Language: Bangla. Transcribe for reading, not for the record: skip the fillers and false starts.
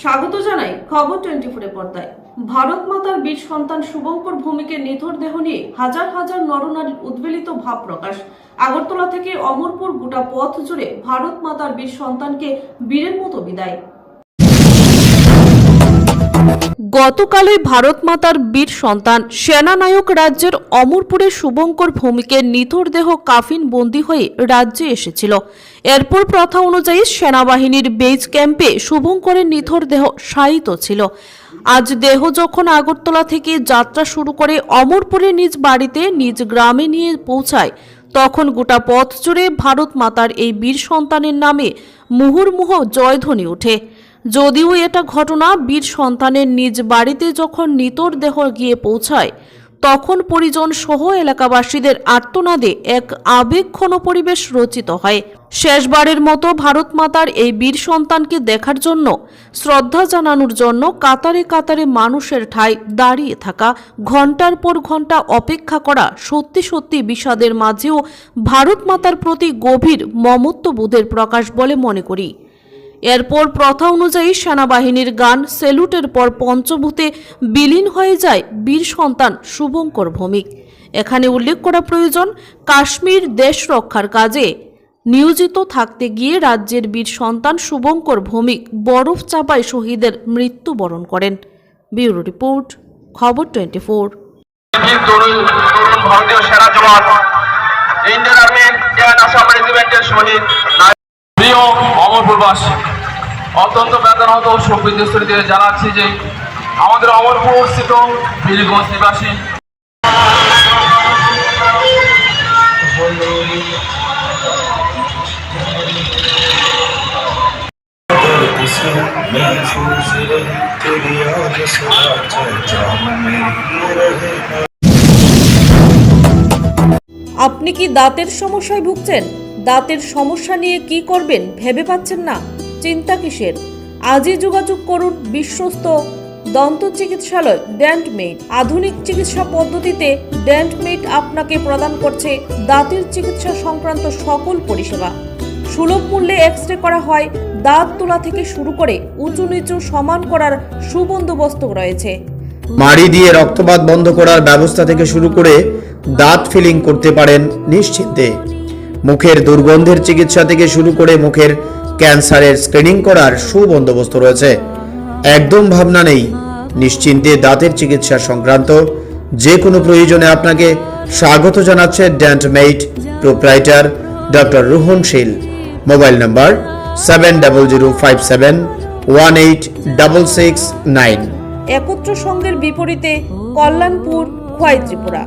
স্বাগত জানাই খবর 24 পর্দায়। ভারত মাতার বীর সন্তান শুভঙ্কর ভৌমিকের নিথর দেহ নিয়ে হাজার হাজার নরনারীর উদ্বেলিত ভাব প্রকাশ। আগরতলা থেকে অমরপুর গোটা পথ জুড়ে ভারত মাতার বীর সন্তানকে বীরের মতো বিদায়। গতকালই ভারত মাতার বীর সন্তান সেনানায়ক রাজ্যের অমরপুরের শুভঙ্কর ভৌমিকের নিথর দেহ কাফিন বন্দী হয়ে রাজ্যে এসেছিল। এরপর প্রথা অনুযায়ী সেনাবাহিনীর বেজ ক্যাম্পে শুভঙ্করের নিথর দেহ শায়িত ছিল। আজ দেহ যখন আগরতলা থেকে যাত্রা শুরু করে অমরপুরের নিজ বাড়িতে নিজ গ্রামে নিয়ে পৌঁছায়, তখন গোটা পথ জুড়ে ভারত মাতার এই বীর সন্তানের নামে মুহুর্মুহ জয়ধ্বনি ওঠে। যদিও এটা ঘটনা বীর সন্তানের নিজ বাড়িতে যখন নিতর দেহ গিয়ে পৌঁছায়, তখন পরিজন সহ এলাকাবাসীদের আর্তনাদে এক আবেগঘন পরিবেশ রচিত হয়। শেষবারের মতো ভারত মাতার এই বীর সন্তানকে দেখার জন্য, শ্রদ্ধা জানানোর জন্য কাতারে কাতারে মানুষের ঠাঁই দাঁড়িয়ে থাকা, ঘন্টার পর ঘন্টা অপেক্ষা করা সত্যি সত্যি বিষাদের মাঝেও ভারত মাতার প্রতি গভীর মমত্ববোধের প্রকাশ বলে মনে করি। এরপর প্রথা অনুযায়ী সেনাবাহিনীর গান সেলুটের পর পঞ্চভূতে বিলীন হয়ে যায় বীর সন্তান শুভঙ্কর ভৌমিক। এখানে উল্লেখ করা প্রয়োজন, কাশ্মীর দেশ রক্ষার কাজে নিয়োজিত থাকতে গিয়ে রাজ্যের বীর সন্তান শুভঙ্কর ভৌমিক বরফ চাপায় শহীদের মৃত্যুবরণ করেন। ব্যুরো রিপোর্ট, খবর 24। ভারতীয় সেনা জওয়ান, ইন্ডিয়ান আর্মি এয়ার আসাম রেজিমেন্টের শহীদ প্রিয় অমরপুরবাসী, অত্যন্ত বেদনাহত ও শোকবিদ্ধ জানাচ্ছি যে আমাদের অমরপুর স্থিত বীরগঞ্জ নিবাসী আপনি কি দাঁতের সমস্যায় ভুগছেন? দাঁতের সমস্যা নিয়ে কি করবেন ভেবে পাচ্ছেন না? চিন্তা কিসের? আজই যোগাযোগ করুন বিশ্বস্ত দন্ত চিকিৎসালয় ডেন্টমেড। আধুনিক চিকিৎসা পদ্ধতিতে ডেন্টমেড আপনাকে প্রদান করছে দাঁতের চিকিৎসা সংক্রান্ত সকল পরিষেবা। সুলভ মূল্যে এক্স-রে করা হয়, দাঁত তোলা থেকে শুরু করে উঁচু নিচু সমান করার সুবন্দোবস্ত রয়েছে। মাড়ি দিয়ে রক্তপাত বন্ধ করার ব্যবস্থা থেকে শুরু করে দাঁত ফিলিং করতে পারেন নিশ্চিন্তে। মুখের দুর্গন্ধের চিকিৎসা থেকে শুরু করে মুখের ক্যান্সারের স্ক্রিনিং করার সুবন্দোবস্ত রয়েছে। একদম ভাবনা নেই, নিশ্চিন্তে দাঁতের চিকিৎসা সংক্রান্ত যে কোনো প্রয়োজনে আপনাকে স্বাগত জানাচ্ছে Dentmed proprietor doctor Rohan Shil. Mobile number 7057186669। একত্র সঙ্গের বিপরীতে কল্যাণপুর, খোয়াই ত্রিপুরা।